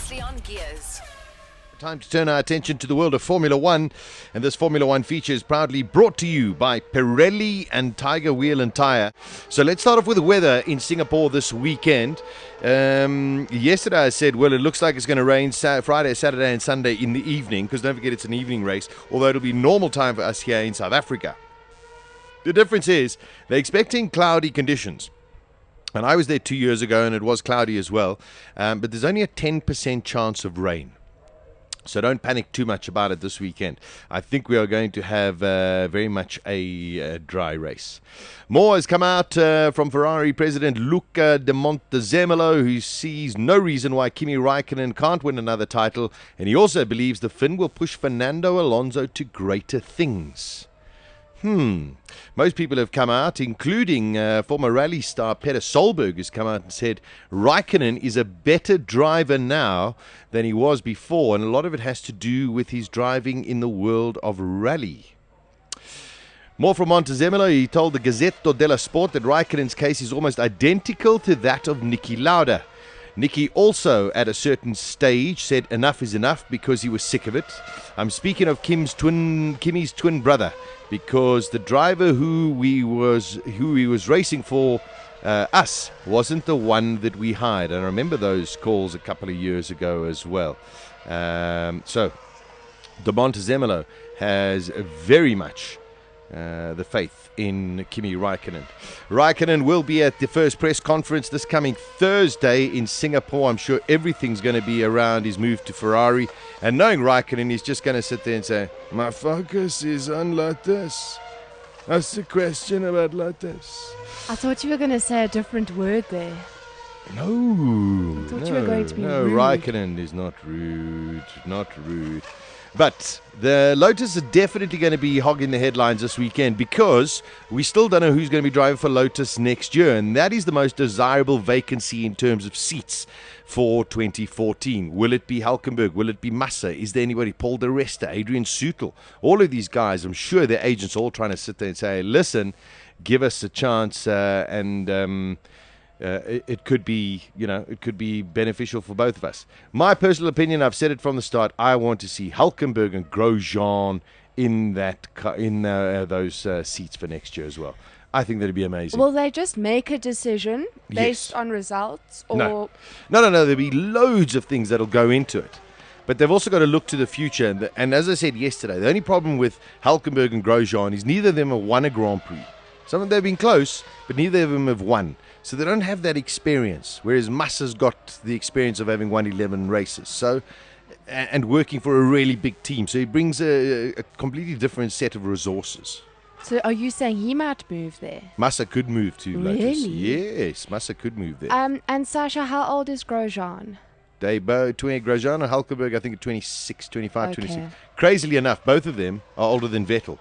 Previously on Gears. Time to turn our attention to the world of Formula One, and this Formula One feature is proudly brought to you by Pirelli and Tiger Wheel Tyre. So let's start off with the weather in Singapore this weekend. Yesterday I said, well, it looks like it's going to rain Friday, Saturday and Sunday in the evening, because don't forget it's an evening race, although it'll be normal time for us here in South Africa. The difference is they're expecting cloudy conditions. And I was there 2 years ago and it was cloudy as well, but there's only a 10% chance of rain. So don't panic too much about it this weekend. I think we are going to have very much a dry race. More has come out from Ferrari President Luca de Montezemolo, who sees no reason why Kimi Raikkonen can't win another title. And he also believes the Finn will push Fernando Alonso to greater things. Most people have come out, including former rally star Peter Solberg, who's come out and said Raikkonen is a better driver now than he was before, and a lot of it has to do with his driving in the world of rally. More from Montezemolo. He told the Gazzetta dello Sport that Raikkonen's case is almost identical to that of Niki Lauda. Niki also, at a certain stage, said enough is enough because he was sick of it. I'm speaking of Kimi's twin brother, because the driver who he was racing for us wasn't the one that we hired. And I remember those calls a couple of years ago as well. So De Montezemolo has very much the faith in Kimi Raikkonen. Raikkonen will be at the first press conference this coming Thursday in Singapore. I'm sure everything's going to be around his move to Ferrari. And knowing Raikkonen, he's just going to sit there and say, my focus is on Lotus. That's the question about Lotus. I thought you were going to say a different word there. No. I thought you were going to be rude. Raikkonen is not rude. Not rude. But the Lotus are definitely going to be hogging the headlines this weekend, because we still don't know who's going to be driving for Lotus next year. And that is the most desirable vacancy in terms of seats for 2014. Will it be Hülkenberg? Will it be Massa? Is there anybody? Paul Di Resta, Adrian Sutil? All of these guys, I'm sure their agents are all trying to sit there and say, listen, give us a chance it could be, it could be beneficial for both of us. My personal opinion, I've said it from the start, I want to see Hülkenberg and Grosjean in those seats for next year as well. I think that'd be amazing. Will they just make a decision based on results? Or No. There'll be loads of things that'll go into it. But they've also got to look to the future. And as I said yesterday, the only problem with Hülkenberg and Grosjean is neither of them have won a Grand Prix. Some of them have been close, but neither of them have won. So they don't have that experience, whereas Massa's got the experience of having won 11 races. So, and working for a really big team. So he brings a completely different set of resources. So are you saying he might move there? Massa could move to Lotus. Really? Yes, Massa could move there. And Sasha, how old is Grosjean? They both, Grosjean and Hülkenberg, I think, are 26, 25, Okay. 26. Crazily enough, both of them are older than Vettel.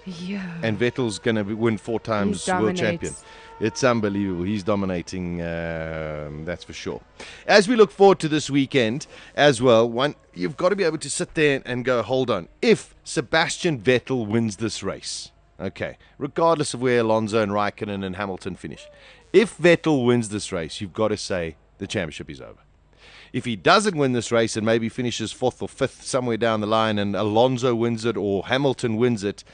Yeah. And Vettel's going to win 4 times world champion. It's unbelievable. He's dominating, that's for sure. As we look forward to this weekend as well, you've got to be able to sit there and go, hold on. If Sebastian Vettel wins this race, okay, regardless of where Alonso and Raikkonen and Hamilton finish, if Vettel wins this race, you've got to say the championship is over. If he doesn't win this race and maybe finishes 4th or 5th somewhere down the line and Alonso wins it or Hamilton wins it,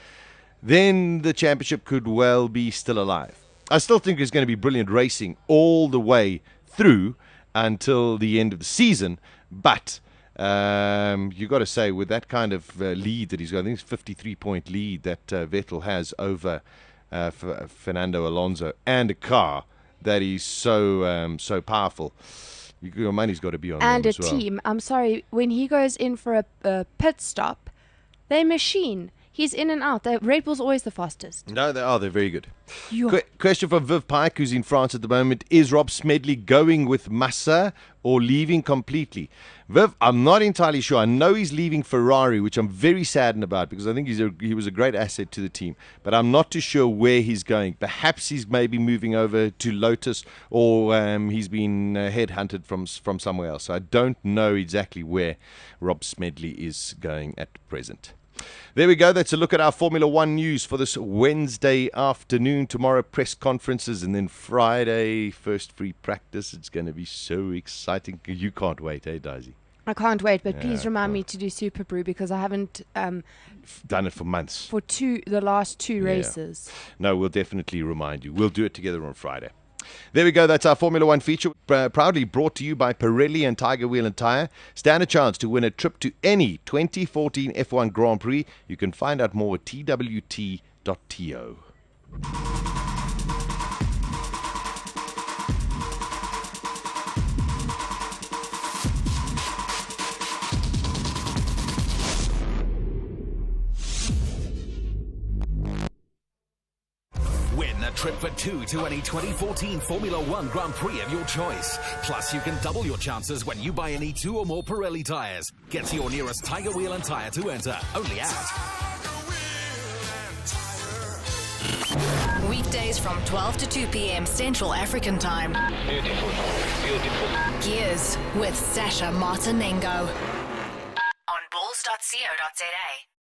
then the championship could well be still alive. I still think there's going to be brilliant racing all the way through until the end of the season, but you've got to say, with that kind of lead that he's got, I think it's a 53-point lead that Vettel has over Fernando Alonso, and a car that is so powerful, your money's got to be on and them as well. And a team. I'm sorry, when he goes in for a pit stop, they machine. He's in and out. Red Bull's always the fastest. No, they're very good. Yeah. Question from Viv Pike, who's in France at the moment. Is Rob Smedley going with Massa or leaving completely? Viv, I'm not entirely sure. I know he's leaving Ferrari, which I'm very saddened about, because I think he was a great asset to the team. But I'm not too sure where he's going. Perhaps he's maybe moving over to Lotus, or he's been headhunted from somewhere else. So I don't know exactly where Rob Smedley is going at present. There we go. That's a look at our Formula One news for this Wednesday afternoon. Tomorrow, press conferences, and then Friday, first free practice. It's going to be so exciting. You can't wait, eh, Daisy? I can't wait, but Yeah, please remind cool. me to do Super Brew because I haven't Done it for months. for the last two Yeah. races. No, we'll definitely remind you. We'll do it together on Friday. There we go. That's our Formula One feature. Proudly brought to you by Pirelli and Tiger Wheel and Tyre. Stand a chance to win a trip to any 2014 F1 Grand Prix. You can find out more at twt.to. Win a trip for two to any 2014 Formula One Grand Prix of your choice. Plus, you can double your chances when you buy any 2 or more Pirelli tyres. Get to your nearest Tiger Wheel and Tyre to enter. Only at Weekdays from 12 to 2 p.m. Central African Time. Beautiful, beautiful. Gears with Sasha Martinengo on bulls.co.za.